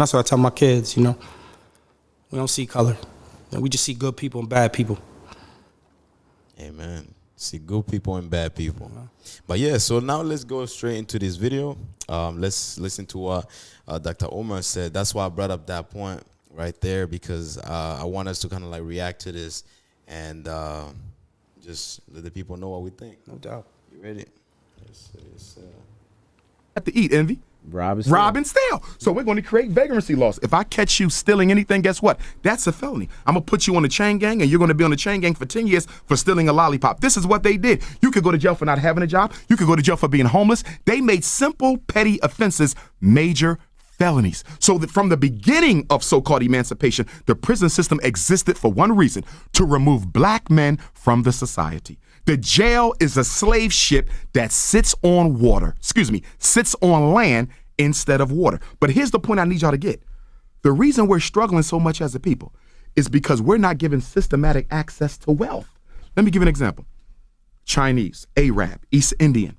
that's what I tell my kids, we don't see color. We just see good people and bad people. Amen. See good people and bad people. But yeah, so now let's go straight into this video. Let's listen to what Dr. Umar said. That's why I brought up that point right there, because I want us to kind of like react to this and just let the people know what we think. No doubt. You ready? Have to eat, Envy. Rob and steal. So we're going to create vagrancy laws. If I catch you stealing anything, guess what? That's a felony. I'm going to put you on the chain gang, and you're going to be on the chain gang for 10 years for stealing a lollipop. This is what they did. You could go to jail for not having a job. You could go to jail for being homeless. They made simple, petty offenses major felonies. So that from the beginning of so-called emancipation, the prison system existed for one reason: to remove black men from the society. The jail is a slave ship that sits on land instead of water. But here's the point I need y'all to get. The reason we're struggling so much as a people is because we're not given systematic access to wealth. Let me give you an example. Chinese, Arab, East Indian,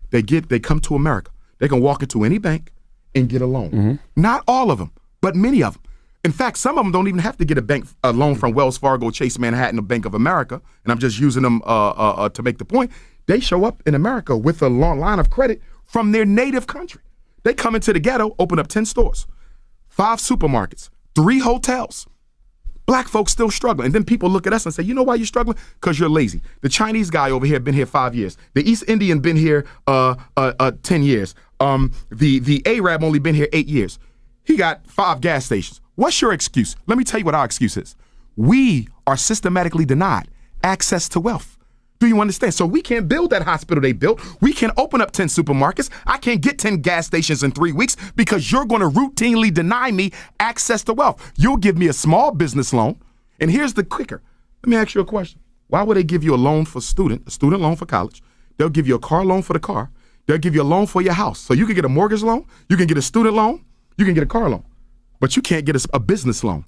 they come to America. They can walk into any bank and get a loan. Mm-hmm. Not all of them, but many of them. In fact, some of them don't even have to get a loan from Wells Fargo, Chase Manhattan, or Bank of America, and I'm just using them to make the point. They show up in America with a long line of credit from their native country. They come into the ghetto, open up 10 stores, 5 supermarkets, 3 hotels. Black folks still struggling. And then people look at us and say, you know why you're struggling? Because you're lazy. The Chinese guy over here been here 5 years. The East Indian been here 10 years. The Arab only been here 8 years. He got 5 gas stations. What's your excuse? Let me tell you what our excuse is. We are systematically denied access to wealth. Do you understand? So we can't build that hospital they built. We can open up 10 supermarkets. I can't get 10 gas stations in 3 weeks because you're going to routinely deny me access to wealth. You'll give me a small business loan. And here's the kicker. Let me ask you a question. Why would they give you a loan for a student loan for college? They'll give you a car loan for the car. They'll give you a loan for your house. So you can get a mortgage loan. You can get a student loan. You can get a car loan. But you can't get a business loan.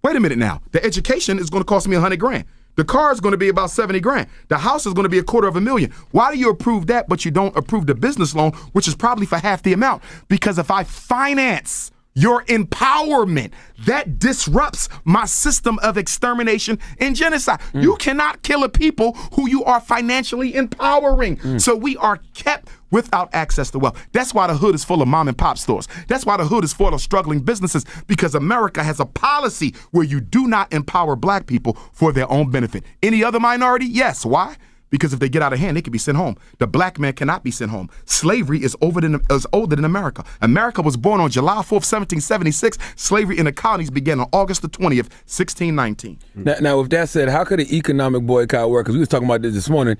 Wait a minute now. The education is going to cost me $100,000. The car is going to be about $70,000. The house is going to be $250,000. Why do you approve that, but you don't approve the business loan, which is probably for half the amount? Because if I finance your empowerment, that disrupts my system of extermination and genocide. You cannot kill a people who you are financially empowering. So we are kept without access to wealth. That's why the hood is full of mom and pop stores. That's why the hood is full of struggling businesses, because America has a policy where you do not empower black people for their own benefit. Any other minority? Yes. Why? Because if they get out of hand, they can be sent home. The black man cannot be sent home. Slavery is older than America. America was born on July 4th, 1776. Slavery in the colonies began on August the 20th, 1619. Now, with that said, how could an economic boycott work? Because we was talking about this morning.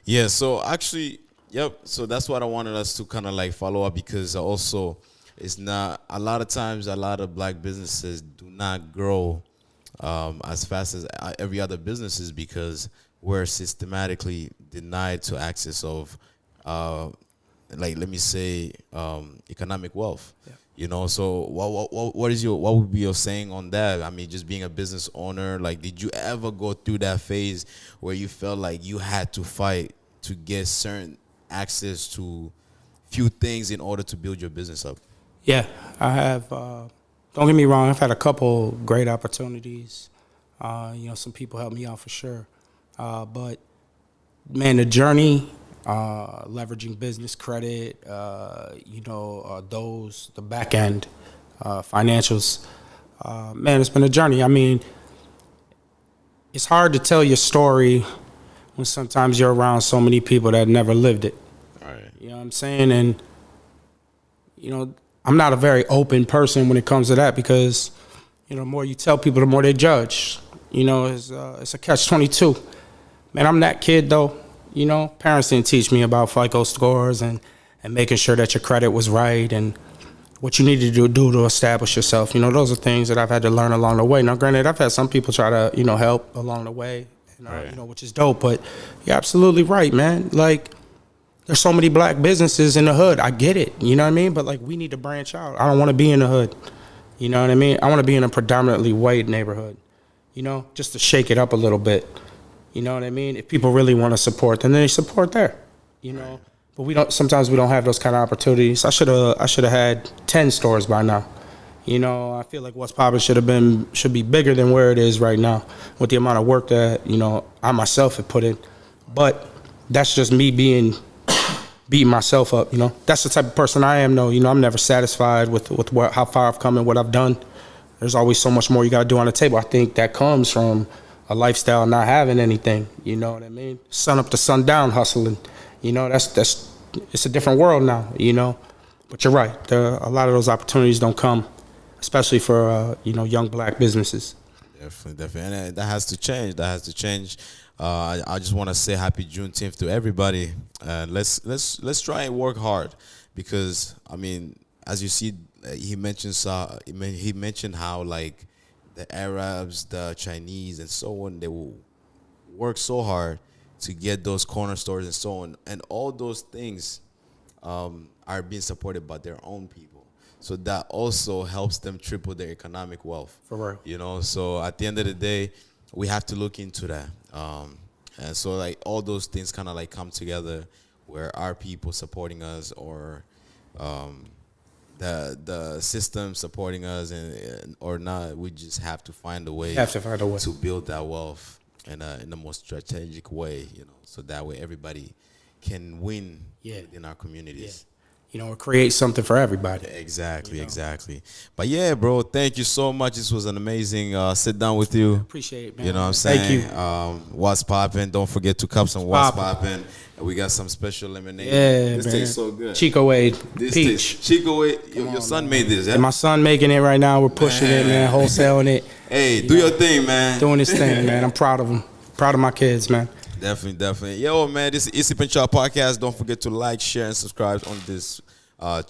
Yeah, so actually, yep. So that's what I wanted us to kind of like follow up, because also it's not, a lot of times, a lot of black businesses do not grow as fast as every other businesses, because we're systematically denied to access of, like, let me say, economic wealth. Yeah. You know, so what would be your saying on that? I mean, just being a business owner, like, did you ever go through that phase where you felt like you had to fight to get certain access to few things in order to build your business up? Yeah, I have. Don't get me wrong, I've had a couple great opportunities. Some people helped me out for sure. But man, the journey, leveraging business credit, the back end, financials, man, it's been a journey. I mean, it's hard to tell your story when sometimes you're around so many people that never lived it. All right. You know what I'm saying? And, I'm not a very open person when it comes to that, because, the more you tell people, the more they judge. It's a catch-22. Man, I'm that kid, though. Parents didn't teach me about FICO scores and making sure that your credit was right and what you needed to do to establish yourself. Those are things that I've had to learn along the way. Now, granted, I've had some people try to, help along the way, right. Which is dope. But you're absolutely right, man. Like, there's so many black businesses in the hood. I get it. You know what I mean? But, like, we need to branch out. I don't want to be in the hood. You know what I mean? I want to be in a predominantly white neighborhood, just to shake it up a little bit. You know what I mean? If people really want to support, then they support there, but sometimes we don't have those kind of opportunities. I should have had 10 stores by now. You know, I feel like what's poppin' should be bigger than where it is right now with the amount of work that, you know, I myself have put in. But that's just me beating myself up, you know. That's the type of person I am, though. You know, I'm never satisfied with how far I've come and what I've done. There's always so much more you got to do on the table. I think that comes from a lifestyle not having anything, you know what I mean? Sun up to sundown hustling. You know, that's it's a different world now, you know. But you're right. A lot of those opportunities don't come, especially for, you know, young black businesses. Definitely. And that has to change. I just want to say happy Juneteenth to everybody. Let's try and work hard because, I mean, as you see, he mentioned how, like, the Arabs, the Chinese, and so on, they will work so hard to get those corner stores and so on. And all those things are being supported by their own people. So that also helps them triple their economic wealth. For real. You know, so at the end of the day, we have to look into that. And so, like, all those things kind of, like, come together where our people supporting us or the system supporting us or not, we just have to find a way to build that wealth in the most strategic way, you know, so that way everybody can win in our communities. Yeah. You know, or create something for everybody. Exactly. But yeah, bro, thank you so much. This was an amazing sit down with you. Appreciate it, man. You know what I'm saying? Thank you. What's poppin'? Don't forget to cup some what's poppin'. And we got some special lemonade. Yeah, this man. tastes so good. Chico Wade, This peach. tastes Chico Wade. Your son made this, yeah? And my son making it right now. We're pushing it, man. Wholesaling it. Hey, do your thing, man. Doing his thing, man. I'm proud of him. Proud of my kids, man. Definitely. Yo, man, this is Issy Pinchar Podcast. Don't forget to like, share, and subscribe on this